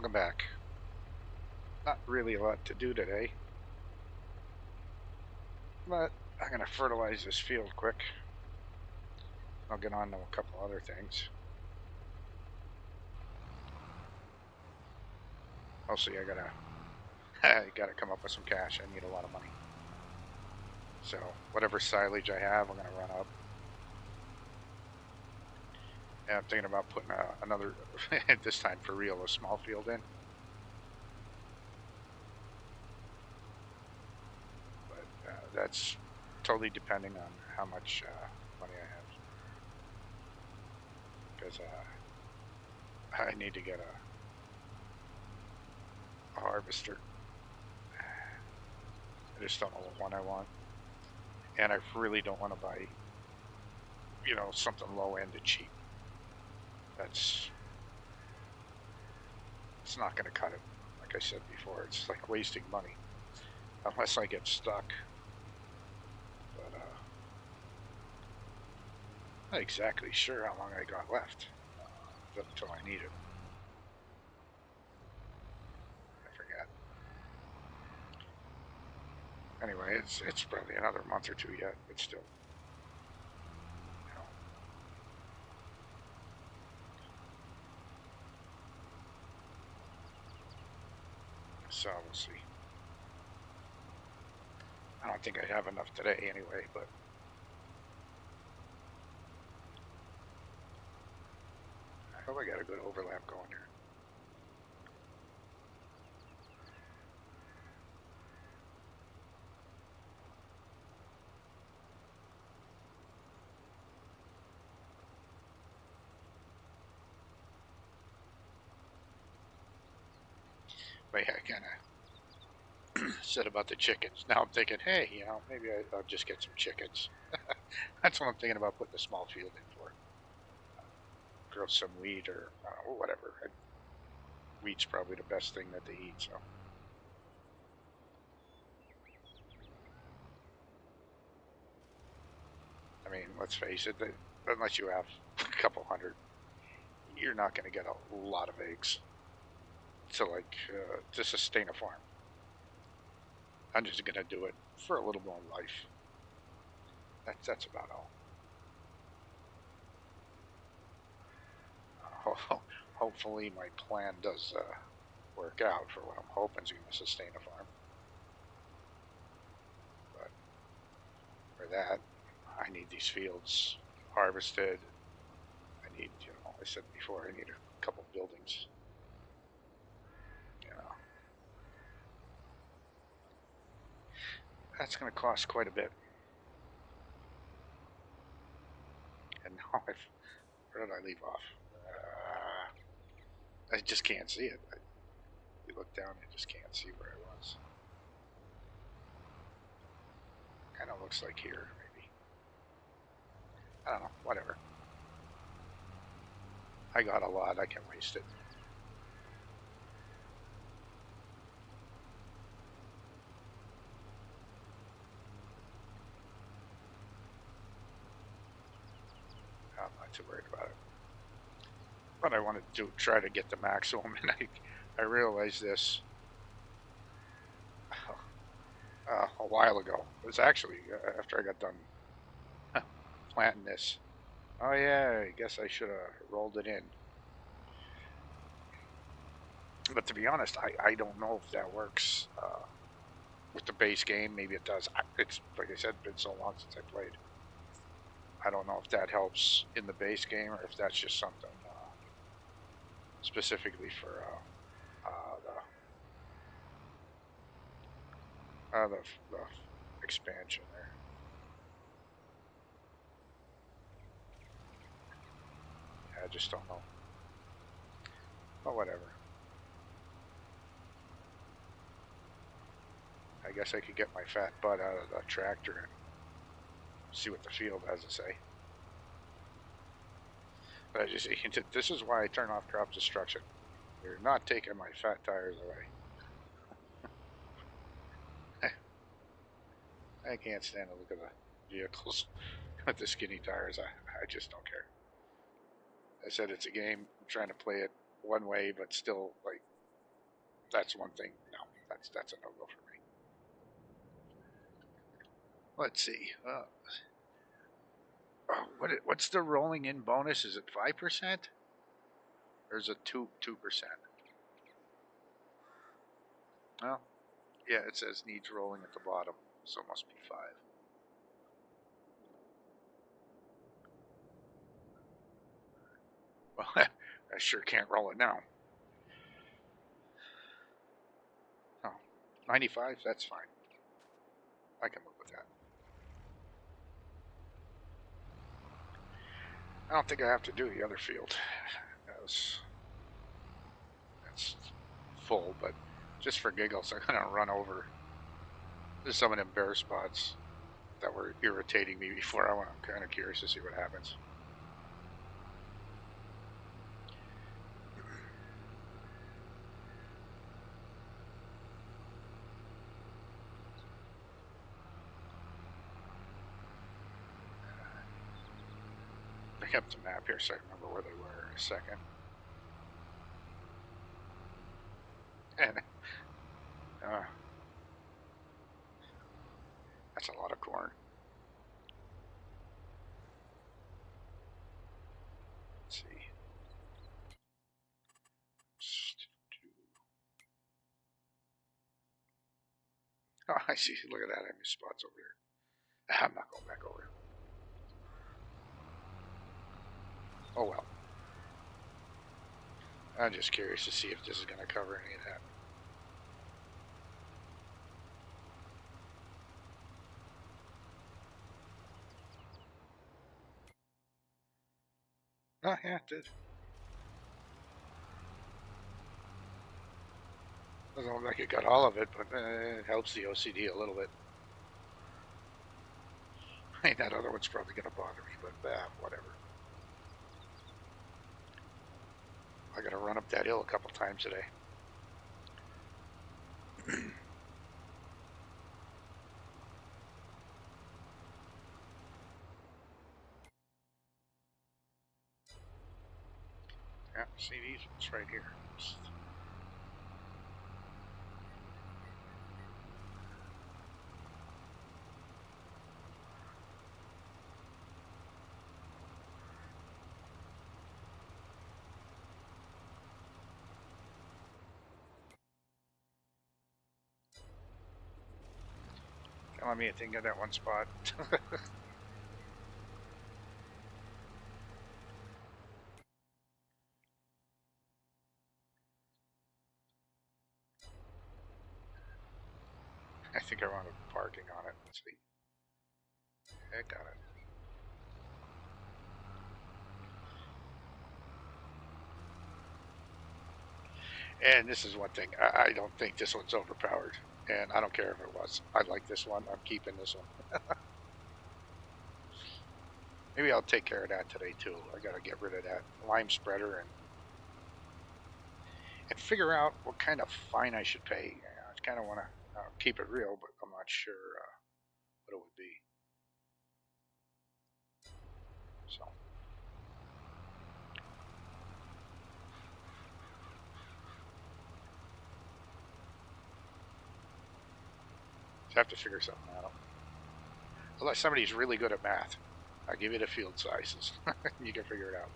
Welcome back. Not really a lot to do today, but I'm going to fertilize this field quick. I'll get on to a couple other things. Mostly I gotta come up with some cash. I need a lot of money. So whatever silage I have, I'm going to run up. And I'm thinking about putting another, this time for real, a small field in. But that's totally depending on how much money I have. Because I need to get a harvester. I just don't know what one I want. And I really don't want to buy, something low end and cheap. It's not going to cut it. Like I said before, it's like wasting money unless I get stuck. But not exactly sure how long I got left until I need it. I forget. Anyway, it's probably another month or two yet, but still. So we'll see. I don't think I have enough today anyway, but I hope I got a good overlap going here. But yeah, I kind of said about the chickens. Now I'm thinking, hey, maybe I'll just get some chickens. That's what I'm thinking about putting a small field in for. Grow some wheat or whatever. Wheat's probably the best thing that they eat. So, I mean, let's face it. Unless you have a couple hundred, you're not going to get a lot of eggs to sustain a farm. I'm just going to do it for a little more life. That's about all. Hopefully, my plan does work out for what I'm hoping is going to sustain a farm. But for that, I need these fields harvested. I need, I said before, I need a couple buildings. That's going to cost quite a bit. And now where did I leave off? I just can't see it. You look down, I just can't see where I was. Kind of looks like here, maybe. I don't know. Whatever. I got a lot. I can waste it. I'm not too worried about it. But I wanted to try to get the maximum, and I realized this a while ago. It was actually after I got done planting this. Oh yeah, I guess I should have rolled it in. But to be honest, I don't know if that works with the base game. Maybe it does. It's like I said, been so long since I played. I don't know if that helps in the base game or if that's just something specifically for the expansion there. I just don't know. But whatever. I guess I could get my fat butt out of the tractor and see what the field has to say. But I just this is why I turn off crop destruction. You're not taking my fat tires away. I can't stand to look at the vehicles with the skinny tires. I just don't care. I said it's a game. I'm trying to play it one way, but still like that's one thing. No, that's a no-go for me. Let's see. What's the rolling in bonus? Is it 5%? Or is it 2%? Well, yeah, it says needs rolling at the bottom, so it must be 5. Well, I sure can't roll it now. Oh, 95, that's fine. I can live with that. I don't think I have to do the other field. That's full, but just for giggles, I'm gonna run over some of them bare spots that were irritating me before. I'm kind of curious to see what happens. Bring up the map here so I remember where they were in a second. And that's a lot of corn. Let's see. Oh, I see. Look at that. I missed spots over here. I'm not going back over. Oh well. I'm just curious to see if this is going to cover any of that. Oh, yeah, it did. Doesn't look like it got all of it, but it helps the OCD a little bit. I mean, that other one's probably going to bother me, but whatever. I got to run up that hill a couple times today. Yeah, see these ones right here. Telling me I think of that one spot. I think I wound up parking on it. Let's see. I got it. And this is one thing. I don't think this one's overpowered. And I don't care if it was. I like this one. I'm keeping this one. Maybe I'll take care of that today too. I gotta get rid of that lime spreader and figure out what kind of fine I should pay. I kind of want to keep it real, but I'm not sure what it would be. So. I have to figure something out. Unless somebody's really good at math, I'll give you the field sizes. You can figure it out.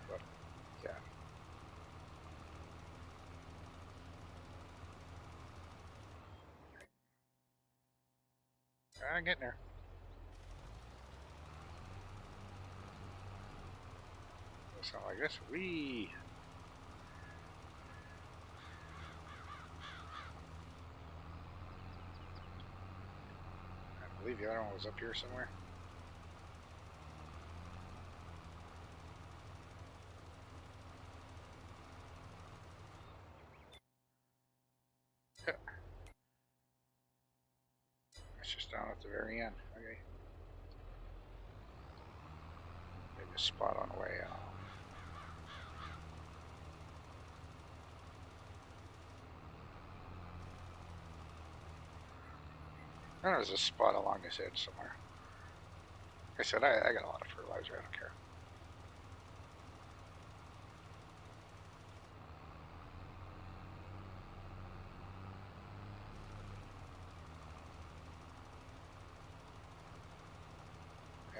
But, yeah. I'm getting there. Something like this. Wee. I believe the other one was up here somewhere. It's just down at the very end. Okay. Maybe a spot on the way out. There's a spot along this edge somewhere. Like I said, I got a lot of fertilizer. I don't care.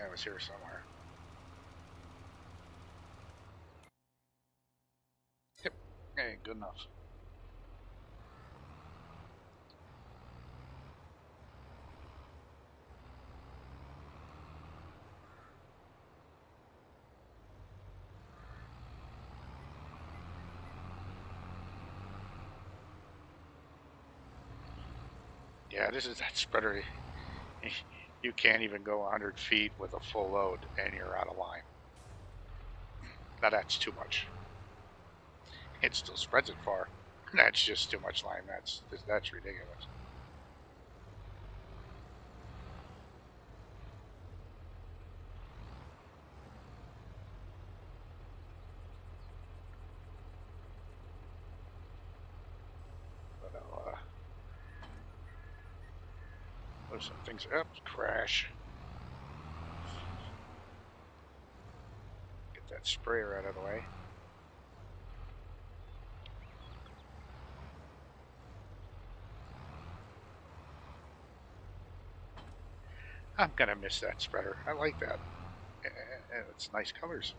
Yeah, it was here somewhere. Yep. Hey, good enough. Yeah, this is that spreader. You can't even go 100 feet with a full load and you're out of line. Now that's too much. It still spreads it far. That's just too much line. That's ridiculous. But I'll move some things up. Crash. Get that sprayer out of the way. I'm gonna miss that spreader. I like that. And it's nice colors.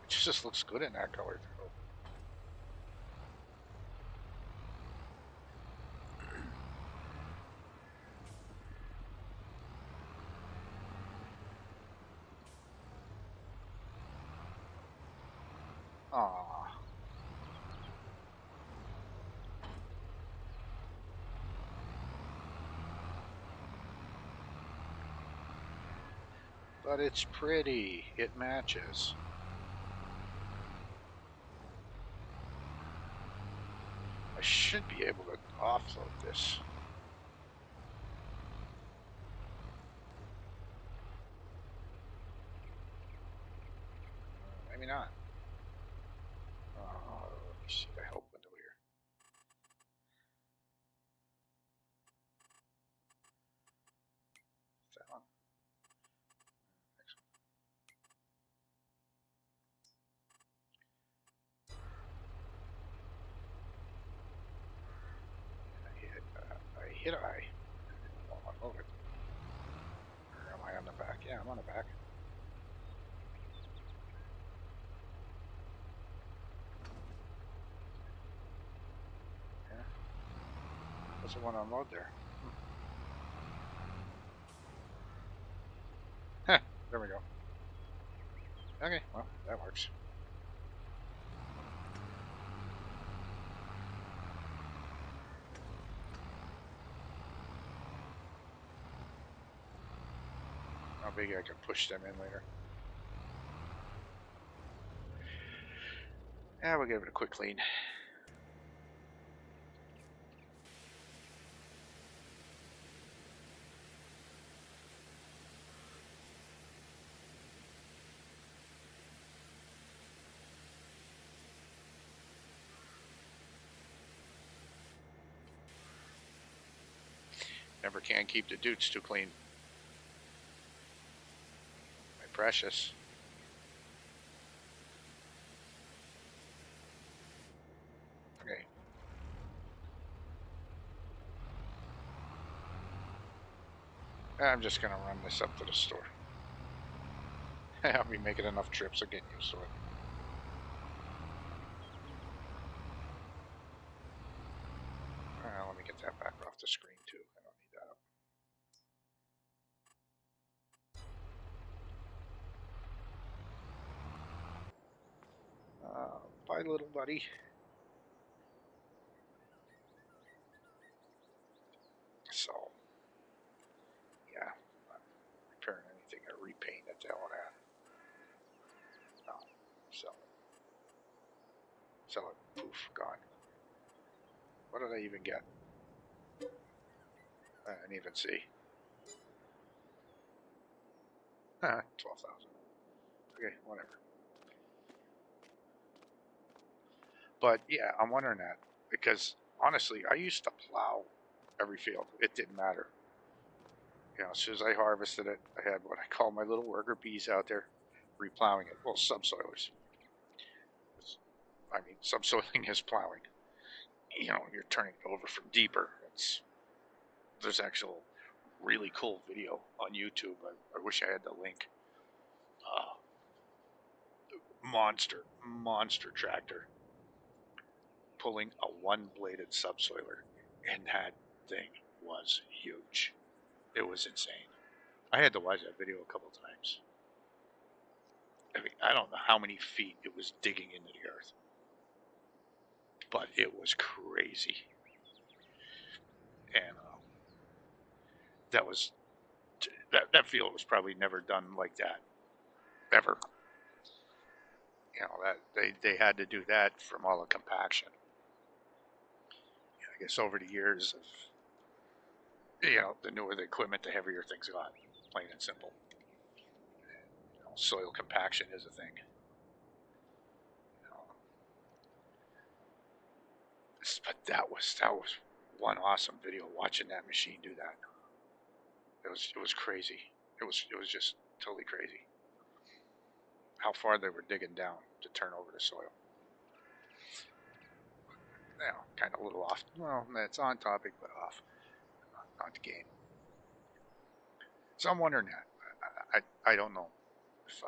It just looks good in that color. Aww. But it's pretty. It matches. I should be able to offload this. Maybe not. Let me see the help window here. Is that one? Next one. I want to load it. Or am I on the back? Yeah, I'm on the back. Yeah. Doesn't want to unload there. Huh, there we go. Okay, well, that works. How big I can push them in later. Yeah, we'll give it a quick clean. Never can keep the dudes too clean. My precious. Okay. I'm just gonna run this up to the store. I'll be making enough trips to get used to it. Let me get that back off the screen too. I don't need that up. Bye, little buddy. So, yeah, not repairing anything or repaint it. That one out. No, sell it. Sell it. Poof, gone. What did I even get? I didn't even see. 12,000. Okay, whatever. But yeah, I'm wondering that because honestly, I used to plow every field. It didn't matter. As soon as I harvested it, I had what I call my little worker bees out there replowing it. Well, subsoilers. I mean, subsoiling is plowing. You're turning it over from deeper. It's There's actual really cool video on YouTube. I wish I had the link. Uh, monster tractor pulling a one-bladed subsoiler, and that thing was huge. It was insane. I had to watch that video a couple times. I mean, I don't know how many feet it was digging into the earth, but it was crazy. And that was that field was probably never done like that ever. You know, that they had to do that from all the compaction. I guess over the years of, the newer the equipment, the heavier things got. Plain and simple. Soil compaction is a thing. You know, but that was one awesome video watching that machine do that. It was crazy. It was just totally crazy. How far they were digging down to turn over the soil. Kind of a little off. Well, it's on topic, but off. Not the game. So I'm wondering that. I don't know if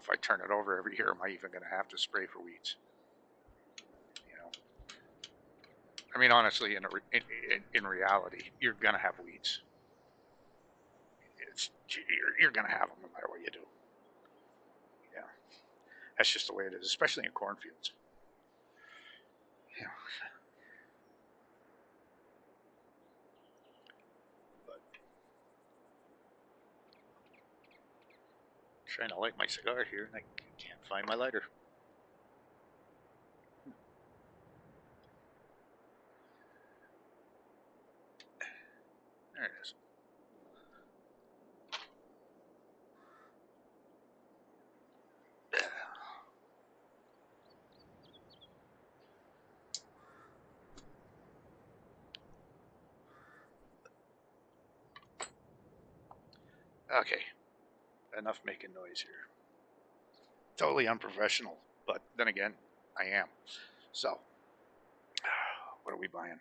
if I turn it over every year, am I even going to have to spray for weeds? You know, I mean, honestly, in reality, you're going to have weeds. You're going to have them no matter what you do. Yeah, that's just the way it is, especially in cornfields. Yeah. But I'm trying to light my cigar here, and I can't find my lighter. There it is. Okay, enough making noise here. Totally unprofessional, but then again, I am. So, what are we buying?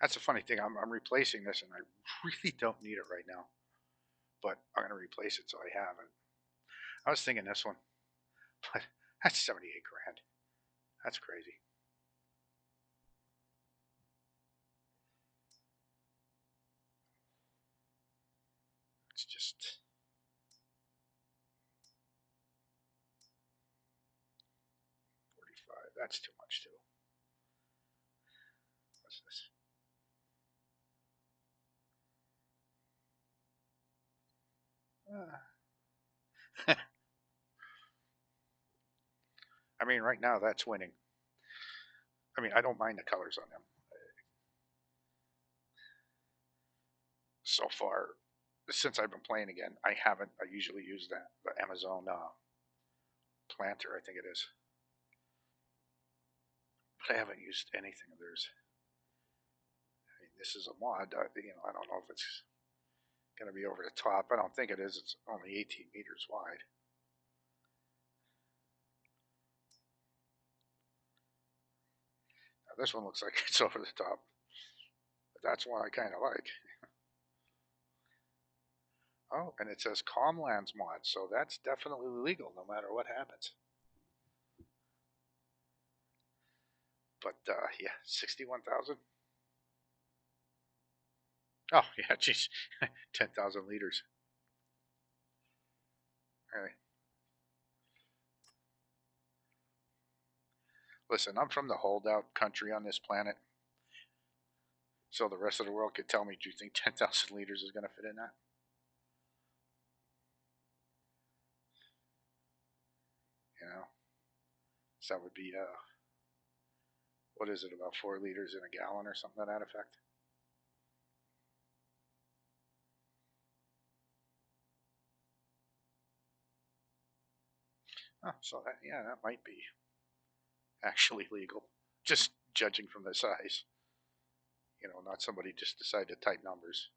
That's a funny thing. I'm replacing this, and I really don't need it right now. But I'm going to replace it so I have it. I was thinking this one, but that's 78 grand. That's crazy. It's just 45. That's too much too. What's this? I mean, right now that's winning. I mean, I don't mind the colors on them. So far, since I've been playing again, I haven't. I usually use the Amazon planter, I think it is, but I haven't used anything of theirs. I mean, this is a mod. I don't know if it's going to be over the top. I don't think it is. It's only 18 meters wide. Now, this one looks like it's over the top, but that's one I kind of like. Oh, and it says Calmlands mod, so that's definitely legal no matter what happens. But yeah, 61,000. Oh yeah, geez, 10,000 liters. Really. Listen, I'm from the holdout country on this planet, so the rest of the world could tell me, do you think 10,000 liters is going to fit in that? You know, so that would be what is it, about 4 liters in a gallon or something to that effect? Oh, so that, yeah, that might be actually legal, just judging from the size. Not somebody just decide to type numbers.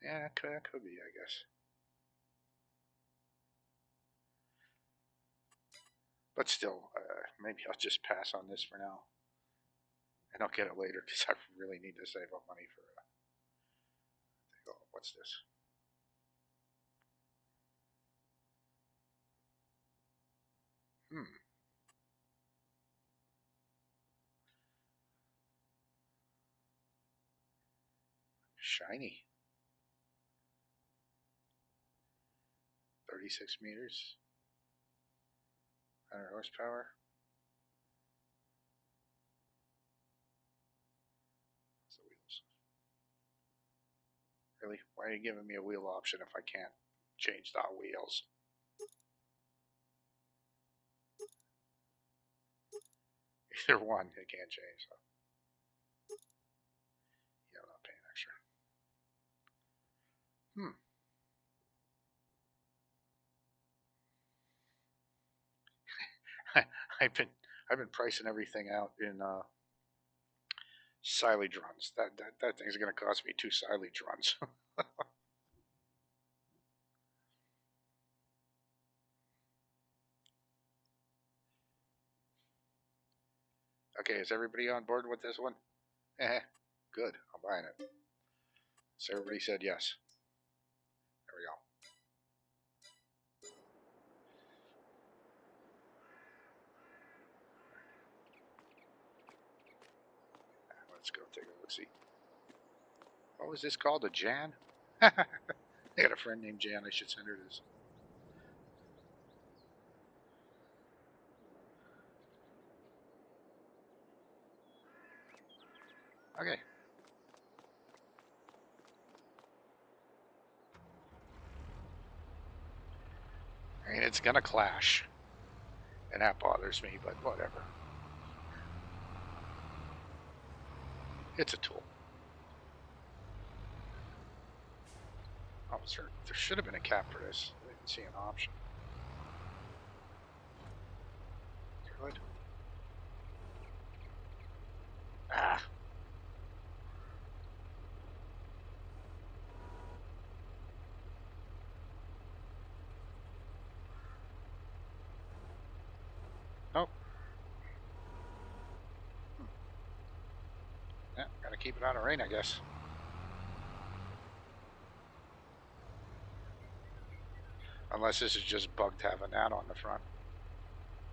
Yeah, that could be, I guess. But still, maybe I'll just pass on this for now, and I'll get it later because I really need to save up money for. Oh, what's this? Hmm, shiny. 36 meters, 100 horsepower. What's the wheels? Really? Why are you giving me a wheel option if I can't change the wheels? Either one, it can't change. So. Yeah, I'm not paying extra. Hmm. I've been I've been pricing everything out in silage runs. That thing's gonna cost me 2 silage runs. Okay, is everybody on board with this one? Eh, good. I'm buying it. So everybody said yes. There we go. Let's go take a look. See. What was this called? A Jan? I got a friend named Jan. I should send her this. Okay. I mean, it's gonna clash, and that bothers me. But whatever. It's a tool. Oh, there should have been a cap for this. I didn't see an option. Good. Ah. Nope. Yeah, gotta keep it out of rain, I guess. Unless this is just bugged having that on the front.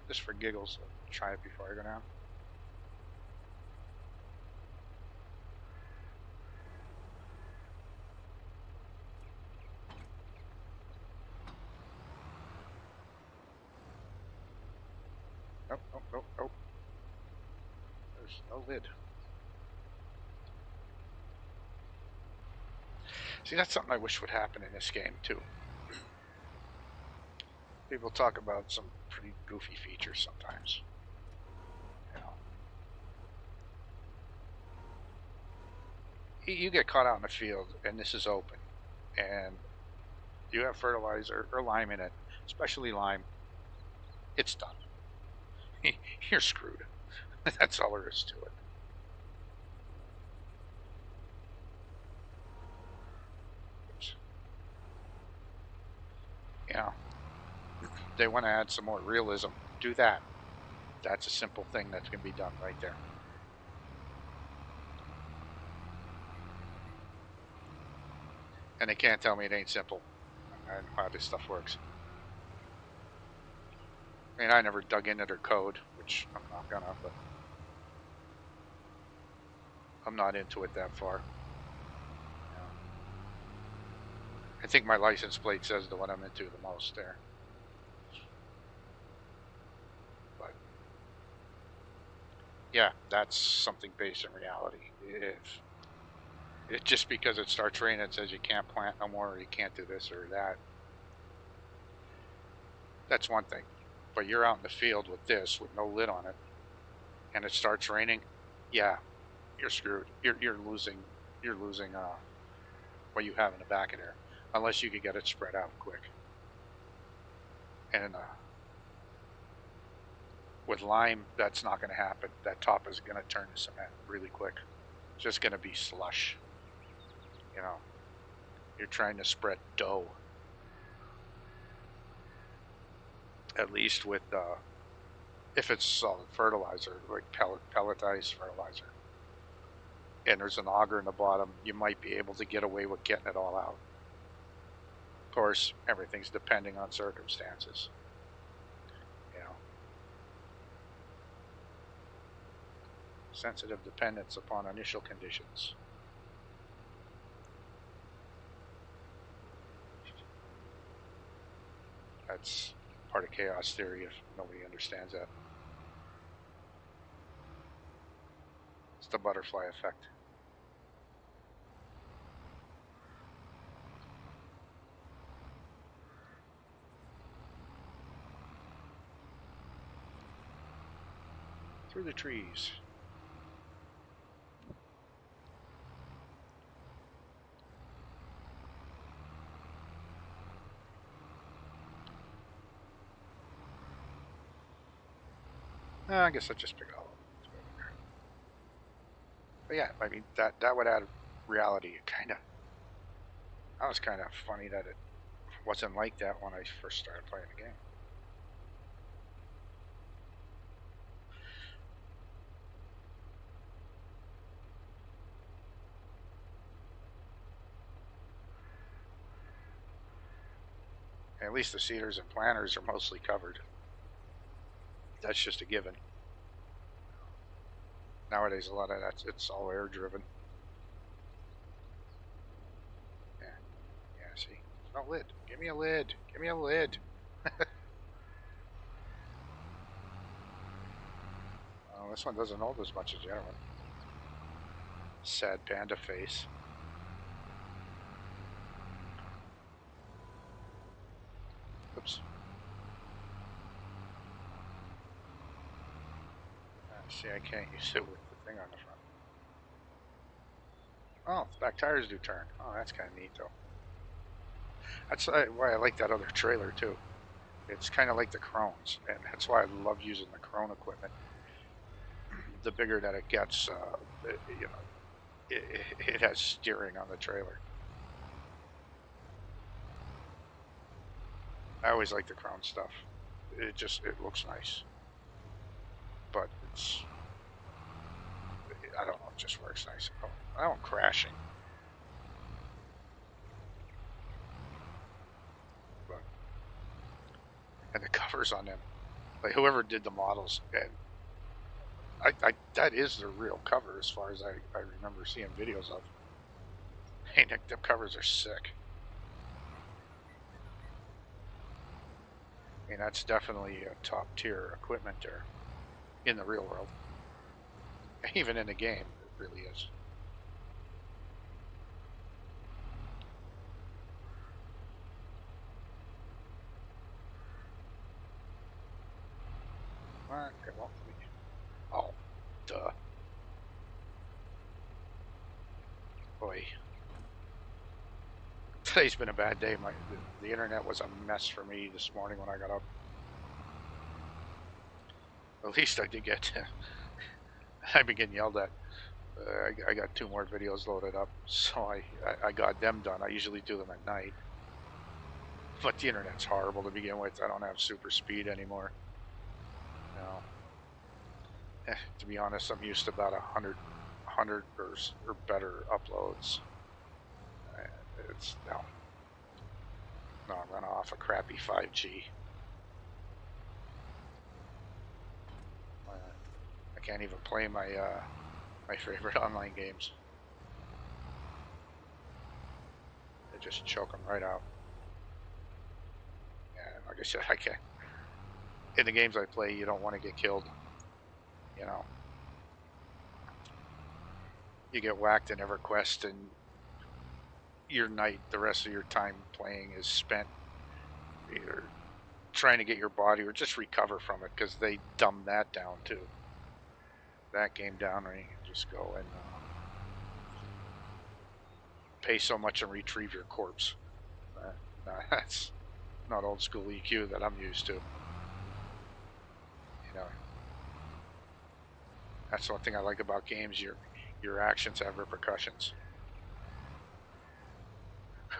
Just for giggles. Try it before I go down. Nope, nope, nope, nope. There's no lid. See, that's something I wish would happen in this game, too. People talk about some pretty goofy features sometimes. You know, you get caught out in the field, and this is open, and you have fertilizer or lime in it, especially lime. It's done. You're screwed. That's all there is to it. Oops. You know, they want to add some more realism. Do that. That's a simple thing that can be done right there. And they can't tell me it ain't simple. I know how this stuff works. I mean, I never dug into their code, which I'm not gonna, but I'm not into it that far. I think my license plate says the one I'm into the most there. But yeah, that's something based in reality. If it just because it starts raining, it says you can't plant no more, or you can't do this or that. That's one thing. But you're out in the field with this, with no lid on it, and it starts raining. Yeah, you're screwed. You're losing. You're losing what you have in the back of there, unless you could get it spread out quick. And with lime, that's not going to happen. That top is going to turn to cement really quick. It's just going to be slush. You know. You're trying to spread dough. At least with if it's solid fertilizer, like pelletized fertilizer, and there's an auger in the bottom, you might be able to get away with getting it all out. Of course, everything's depending on circumstances. You know, sensitive dependence upon initial conditions. That's part of chaos theory if nobody understands that. It's the butterfly effect. Through the trees. I guess I'll just pick it all up. But yeah, I mean that would add reality. That was kind of funny that it wasn't like that when I first started playing the game. At least the seeders and planters are mostly covered. That's just a given. Nowadays, a lot of that it's all air driven. Yeah, yeah. See, no lid. Give me a lid. Give me a lid. Oh, this one doesn't hold as much as the other one. Sad panda face. Oops. See, I can't use it with the thing on the front. Oh, the back tires do turn. Oh, that's kind of neat, though. That's why I like that other trailer, too. It's kind of like the Crones, and that's why I love using the Crone equipment. The bigger that it gets, you know, it has steering on the trailer. I always like the Crone stuff. It looks nice, but I don't know, it just works nice. I don't crashing, but and the covers on them, like whoever did the models, and that is their real cover as far as I remember seeing videos of. Hey, Nick, them covers are sick. I mean, that's definitely a top tier equipment there in the real world. Even in the game, it really is. Okay, well, oh, duh. Boy. Today's been a bad day. The internet was a mess for me this morning when I got up. At least I did get. I've been getting yelled at. I got 2 more videos loaded up, so I got them done. I usually do them at night, but the internet's horrible to begin with. I don't have super speed anymore. No. To be honest, I'm used to about 100 or better uploads. It's no, I'm running off a crappy 5G. I can't even play my favorite online games. They just choke them right out. And like I said, I can't. In the games I play, you don't want to get killed. You know, you get whacked in EverQuest, and your night, the rest of your time playing is spent either trying to get your body or just recover from it, because they dumb that down too. That game down where you can just go and pay so much and retrieve your corpse. That's not old school EQ that I'm used to. You know, that's one thing I like about games. Your actions have repercussions.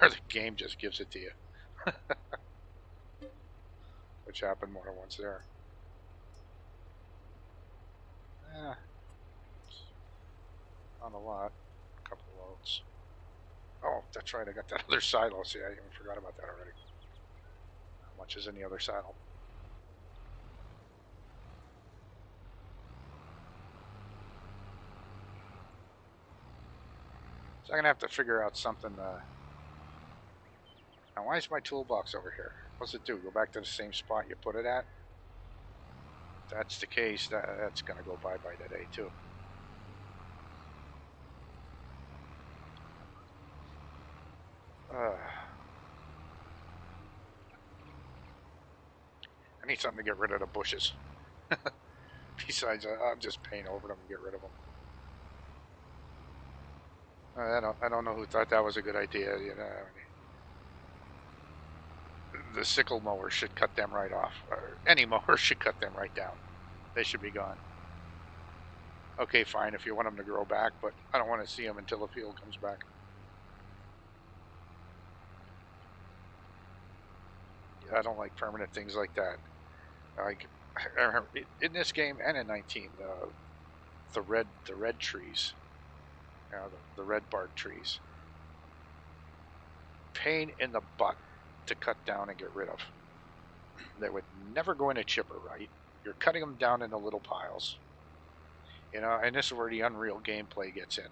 or the game just gives it to you, which happened more than once there. Eh, not a lot. A couple of loads. Oh, that's right. I got that other silo. See, I even forgot about that already. How much is in the other silo? So I'm gonna have to figure out something. Now, why is my toolbox over here? What's it do? Go back to the same spot you put it at? If that's the case, that's gonna go bye-bye today too. I need something to get rid of the bushes. Besides, I'm just paint over them and get rid of them. I don't know who thought that was a good idea. You know, the sickle mower should cut them right off. Or any mower should cut them right down. They should be gone. Okay, fine if you want them to grow back, but I don't want to see them until the field comes back. I don't like permanent things like that. Like in this game and in 19, the red trees, you know, the red bark trees, pain in the butt to cut down and get rid of. They would never go in a chipper, right? You're cutting them down into little piles, you know, and this is where the Unreal gameplay gets in.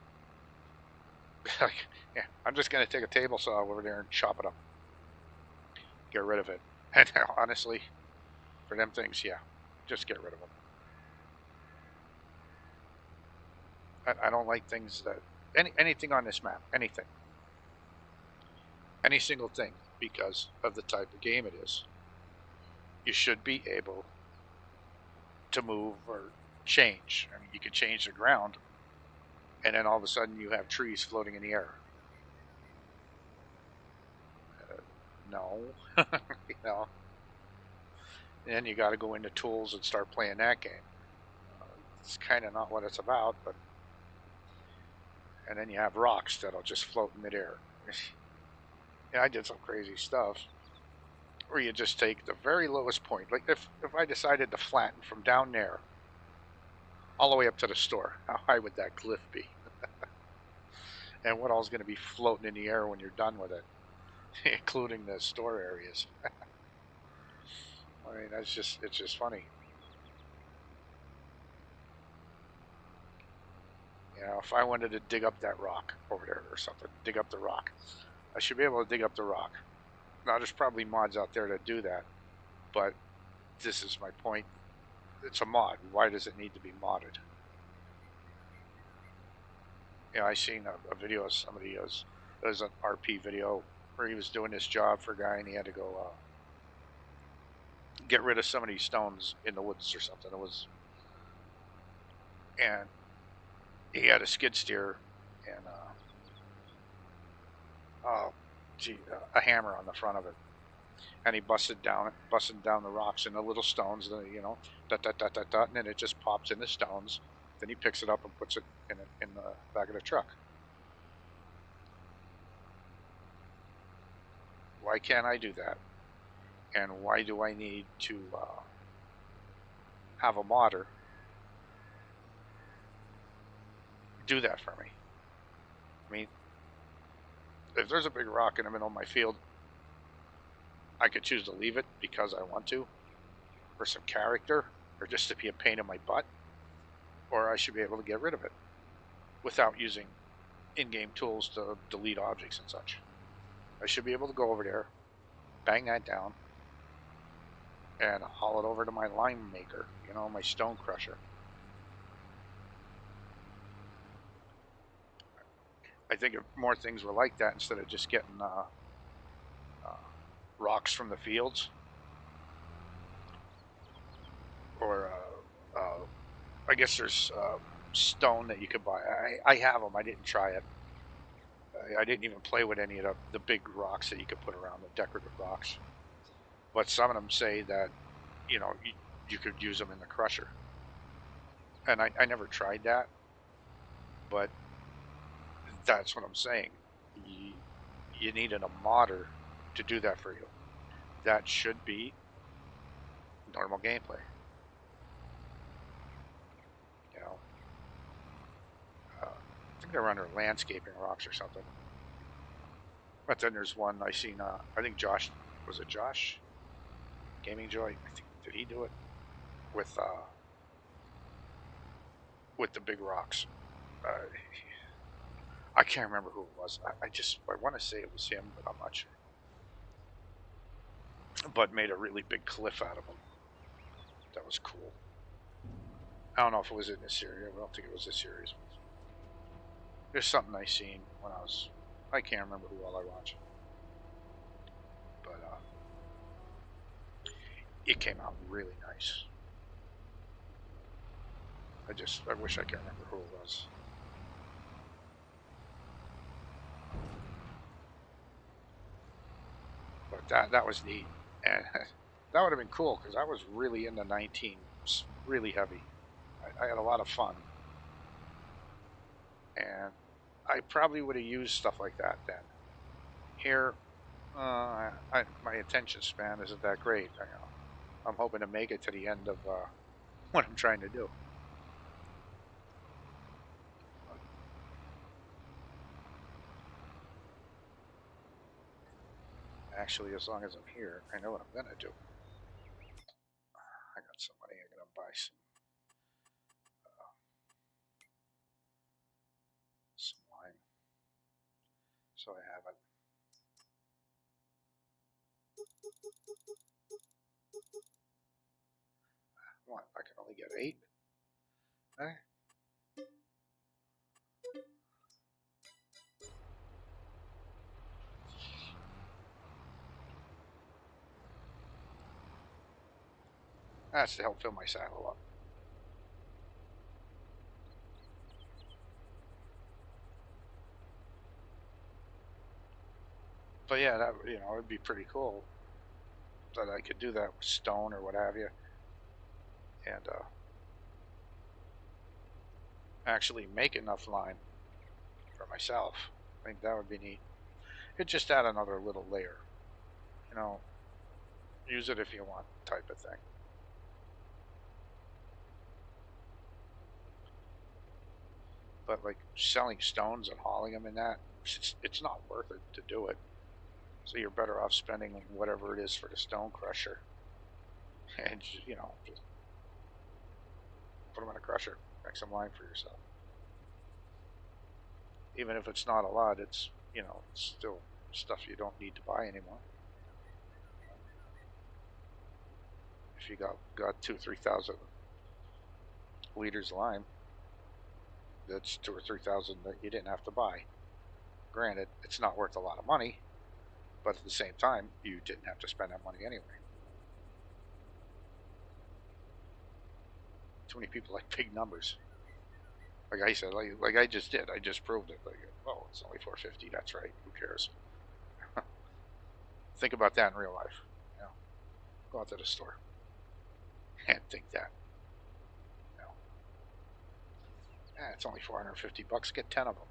Like, yeah, I'm just gonna take a table saw over there and chop it up, get rid of it. And honestly, for them things, yeah, just get rid of them. I don't like things that anything on this map, anything, any single thing, because of the type of game it is. You should be able to move or change. I mean, you can change the ground, and then all of a sudden you have trees floating in the air. No, you know. And then you got to go into tools and start playing that game. It's kind of not what it's about, but. And then you have rocks that'll just float in midair. Yeah, I did some crazy stuff where you just take the very lowest point. Like if I decided to flatten from down there all the way up to the store, how high would that cliff be? And what all's going to be floating in the air when you're done with it, including the store areas. I mean, it's just funny. You know, if I wanted to dig up that rock over there or something, dig up the rock, I should be able to dig up the rock. Now, there's probably mods out there that do that, but this is my point. It's a mod. Why does it need to be modded? You know, I seen a video of somebody, it was an RP video where he was doing this job for a guy and he had to go get rid of some of these stones in the woods or something. It was, and he had a skid steer and oh, gee, a hammer on the front of it, and he busted down the rocks and the little stones, you know, dot dot dot dot dot, and then it just pops in the stones. Then he picks it up and puts it in the back of the truck. Why can't I do that? And why do I need to have a modder do that for me? I mean, if there's a big rock in the middle of my field, I could choose to leave it because I want to, for some character, or just to be a pain in my butt, or I should be able to get rid of it without using in-game tools to delete objects and such. I should be able to go over there, bang that down, and haul it over to my lime maker, you know, my stone crusher. I think if more things were like that instead of just getting rocks from the fields, or I guess there's stone that you could buy. I have them. I didn't try it. I didn't even play with any of the big rocks that you could put around, the decorative rocks. But some of them say that, you know, you could use them in the crusher. And I never tried that, but that's what I'm saying. you needed a modder to do that for you. That should be normal gameplay. You know, I think they're under landscaping rocks or something. But then there's one I seen. I think Josh, was it Josh? Gaming Joy. I think, did he do it with the big rocks? Uh, I can't remember who it was. I want to say it was him, but I'm not sure. But made a really big cliff out of them. That was cool. I don't know if it was in this area. I don't think it was this series. There's something I seen when I can't remember who all I watched. But it came out really nice. I wish I could remember who it was. But that was neat. And that would have been cool because I was really into 19, really heavy. I had a lot of fun. And I probably would have used stuff like that then. Here, my attention span isn't that great. I'm hoping to make it to the end of what I'm trying to do. Actually, as long as I'm here, I know what I'm gonna do. I got some money. I'm gonna buy some wine, so I have it. What? I can only get 8. Eh? That's to help fill my saddle up. But yeah, that it'd be pretty cool that I could do that with stone or what have you, and actually make enough lime for myself. I think that would be neat. It just add another little layer, you know. Use it if you want, type of thing. But like selling stones and hauling them in that, it's not worth it to do it. So you're better off spending whatever it is for the stone crusher, and just put them in a crusher, make some lime for yourself. Even if it's not a lot, it's it's still stuff you don't need to buy anymore. If you got 2 or 3 thousand liters of lime, that's 2 or 3 thousand that you didn't have to buy. Granted, it's not worth a lot of money, but at the same time, you didn't have to spend that money anyway. Too many people like big numbers. Like I said, like I just did. I just proved it. Like, oh, it's only 450. That's right. Who cares? Think about that in real life. You know, go out to the store and think that. You know, it's only 450 bucks. Get 10 of them.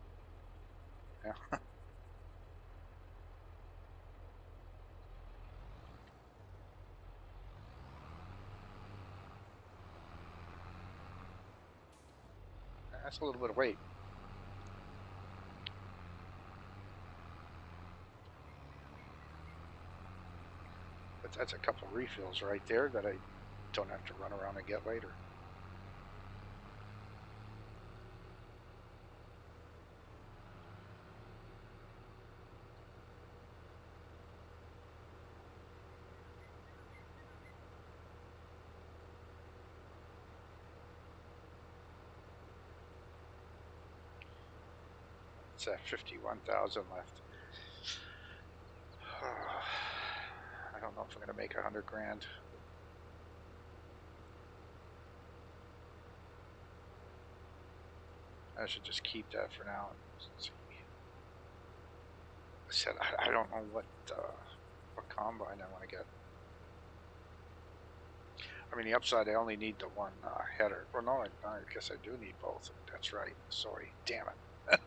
Yeah. That's a little bit of weight. But that's a couple of refills right there that I don't have to run around and get later. It's at 51,000 left. I don't know if I'm going to make 100 grand. I should just keep that for now. I said I don't know what combine I want to get. I mean, the upside, I only need the one header. Well, no, I guess I do need both. That's right. Sorry. Damn it.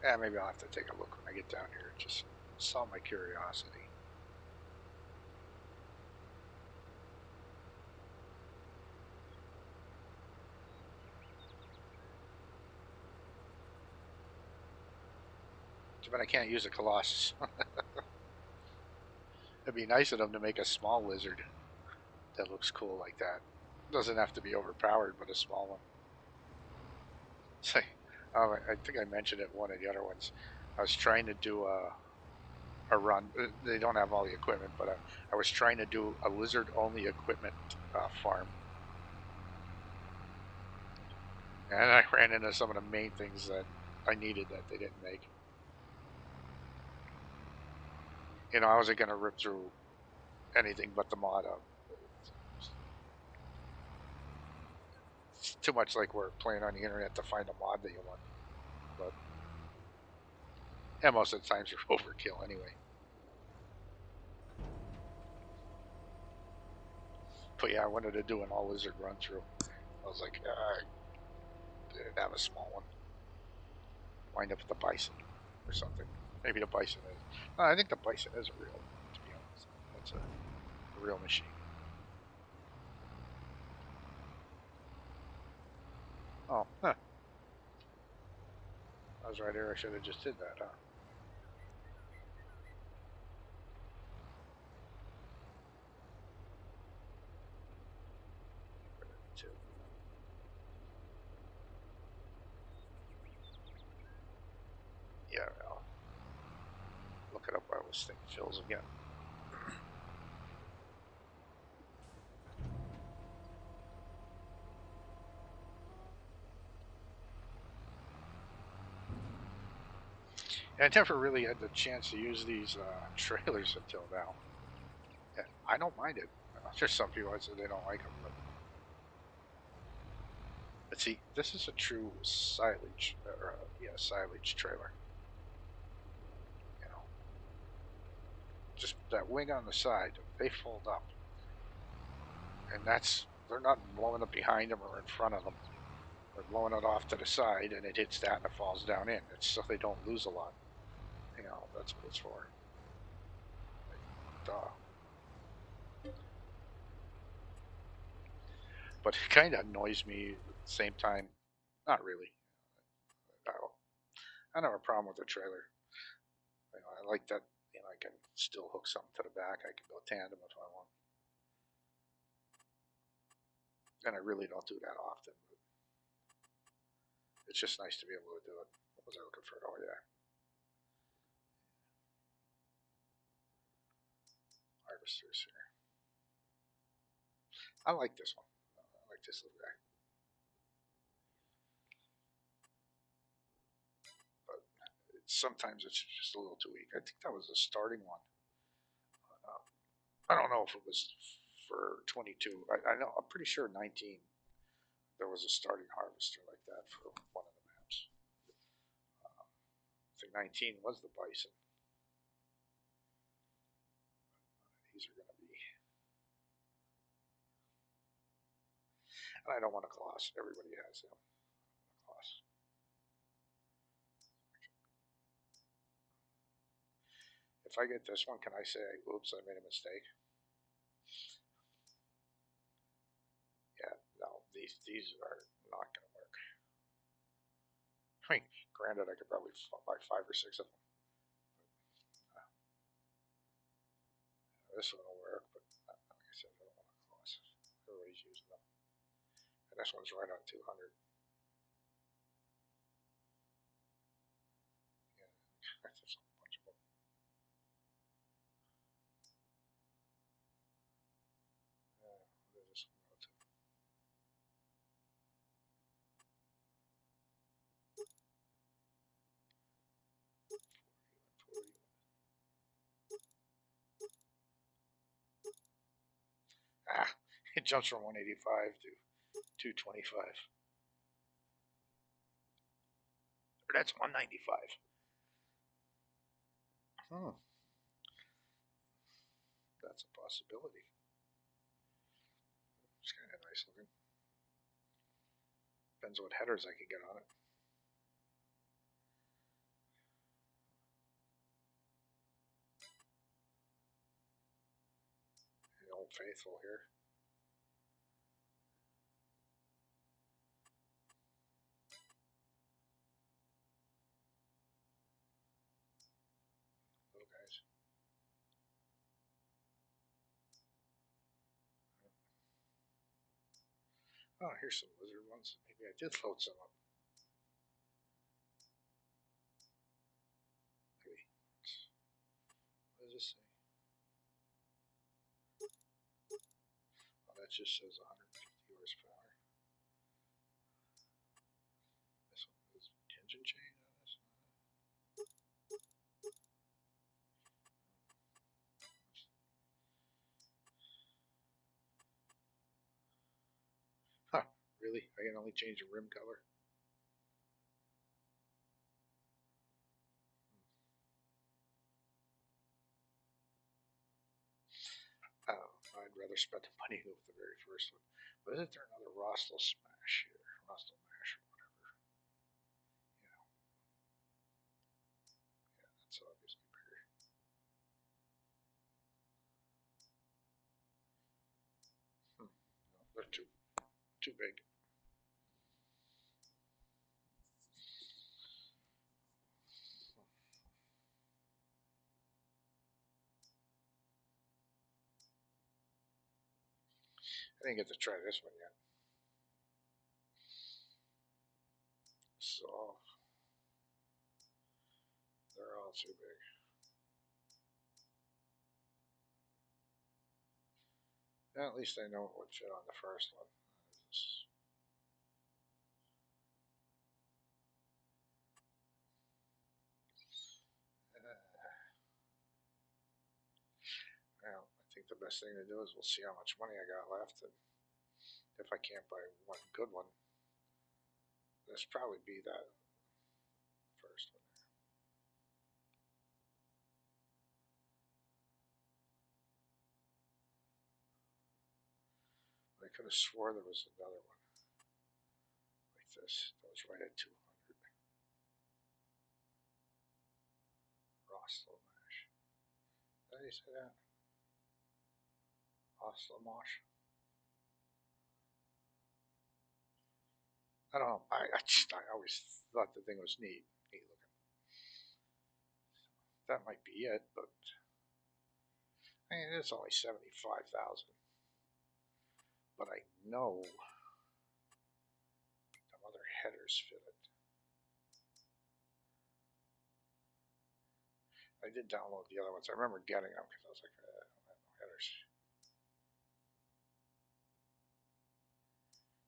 Yeah, maybe I'll have to take a look when I get down here. Just saw my curiosity. But I can't use a Colossus. It'd be nice of them to make a small lizard that looks cool like that. Doesn't have to be overpowered, but a small one. Say, I think I mentioned it one of the other ones. I was trying to do a run. They don't have all the equipment, but I was trying to do a lizard-only equipment farm, and I ran into some of the main things that I needed that they didn't make. You know, I wasn't going to rip through anything but the mod up. It's too much like we're playing on the internet to find a mod that you want. But yeah, most of the times you're overkill anyway. But yeah, I wanted to do an all lizard run through. I was like, I didn't have a small one. Wind up with the bison or something. Maybe the bison is. No, I think the bison is a real one, to be honest. That's a real machine. Oh, huh. I was right here. I should have just did that, huh? Two. Yeah, I'll look it up while this thing fills again. And I never really had the chance to use these trailers until now. And I don't mind it. There's some people that say they don't like them, but see, this is a true silage, silage trailer. You know, just that wing on the side, they fold up, and they're not blowing it behind them or in front of them. They're blowing it off to the side, and it hits that and it falls down in. It's so they don't lose a lot. You know, that's what it's for. Like, duh. But it kind of annoys me at the same time. Not really. I don't have a problem with the trailer. You know, I like that. You know, I can still hook something to the back. I can go tandem if I want. And I really don't do that often. But it's just nice to be able to do it. What was I looking for? Oh yeah, harvesters here. I like this one. I like this little guy. But sometimes it's just a little too weak. I think that was the starting one. Uh, I don't know if it was for 22. I know. I'm pretty sure 19. There was a starting harvester like that for one of the maps. I think 19 was the bison. These are going to be. And I don't want a Colossus. Everybody has them. Colossus. If I get this one, can I say, oops, I made a mistake? Yeah, no, these are not going to work. I mean, granted, I could probably buy 5 or 6 of them. This one will work, but like I said, I don't want a Colossus. Everybody's using them. And this one's right on 200. Yeah, that's just a bunch of them. What is this one go to? 40. Ah, it jumps from 185 to 225. Or that's 195. Hmm, that's a possibility. It's kind of nice looking. Depends what headers I can get on it. Old Faithful here. Little guys. Oh, here's some lizard ones. Maybe I did load some up. Maybe. What does this say? Oh, that just says 150 horsepower. This one is tension chain on this. Huh, really? I can only change the rim color? Oh, I'd rather spend the money with the very first one. But isn't there another Rostel Smash here? Rostel Mash or whatever. Yeah, yeah, that's obviously bigger. No, they're too big. I didn't get to try this one yet. So they're all too big. Well, at least I know what would fit on the first one. Well, I think the best thing to do is we'll see how much money I got left, and if I can't buy one good one, this probably be that first one there. But I could have swore there was another one like this that was right at 200. Rostel Mash. Did I say that? Rostel Mosh. I don't know. I always thought the thing was neat looking. That might be it, but I mean, it's only 75,000. But I know some other headers fit it. I did download the other ones. I remember getting them because I was like, I don't have no headers.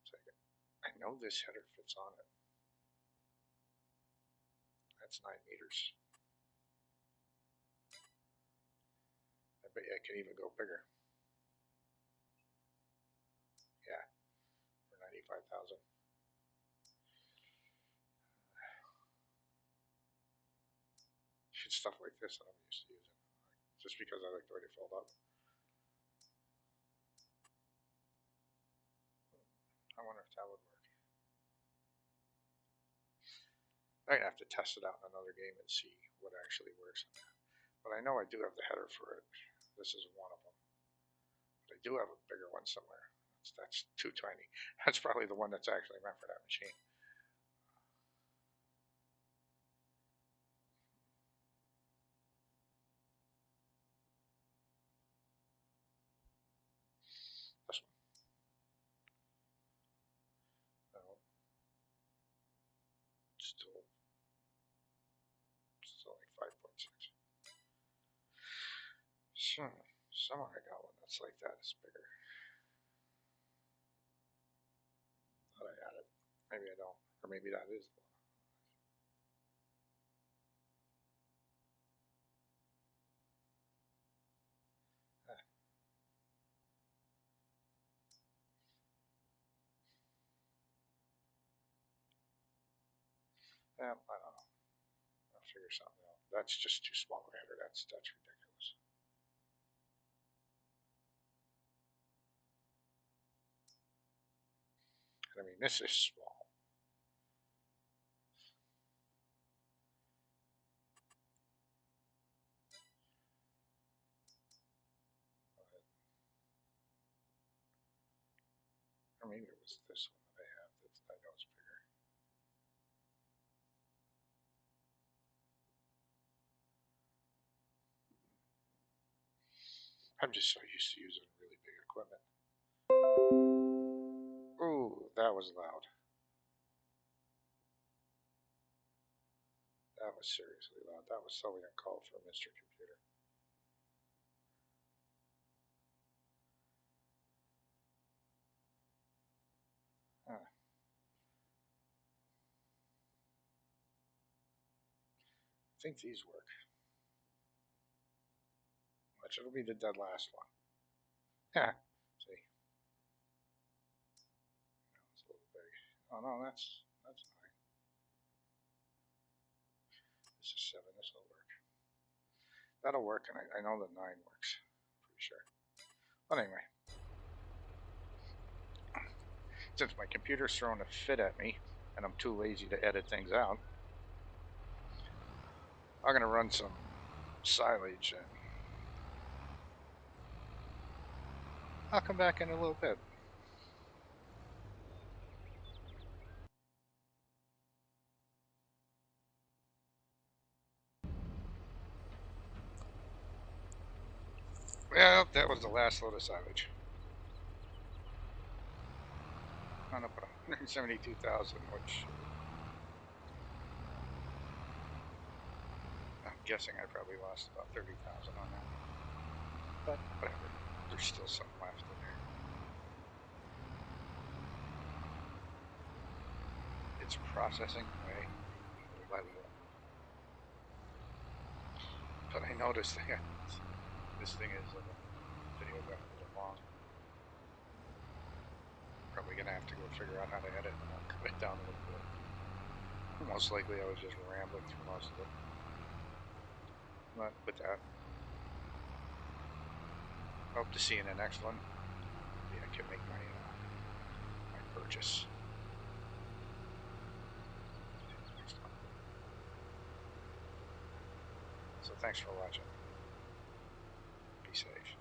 So I know this header fits on it. That's 9 meters. I bet you I can even go bigger. Yeah, for 95,000. It's stuff like this that I'm used to using, just because I like the way they fold up. I wonder if that would work. I'd have to test it out in another game and see what actually works on that. But I know I do have the header for it. This is one of them. But I do have a bigger one somewhere. That's too tiny. That's probably the one that's actually meant for that machine. This one. No. Still like 5.6. Somewhere I got one that's like that. It's bigger. Thought I had it. Maybe I don't. Or maybe that is the one. Eh. I don't know. I'll figure something out. That's just too small a header. That's ridiculous. And I mean, this is small. maybe it was this one that I have that I know is bigger. I'm just so used to using really big equipment. Ooh, that was loud. That was seriously loud. That was so uncalled for, Mr. Computer. Huh. I think these work. Which it'll be the dead last one. Yeah. See. It's a little big. Oh no, that's 9. This is 7. This will work. That'll work, and I know that 9 works. Pretty sure. But anyway. Since my computer's throwing a fit at me, and I'm too lazy to edit things out, I'm gonna run some silage and I'll come back in a little bit. Well, that was the last load of silage. On up at 172,000, which I'm guessing I probably lost about 30,000 on that. But whatever, there's still some left in there. It's processing away little by little. But I noticed that this thing is video got a little long. Probably gonna have to go figure out how to edit and I'll cut it down a little bit. Most likely I was just rambling through most of it. But with that, hope to see you in the next one. Maybe I can make my purchase. Next one. So thanks for watching. Be safe.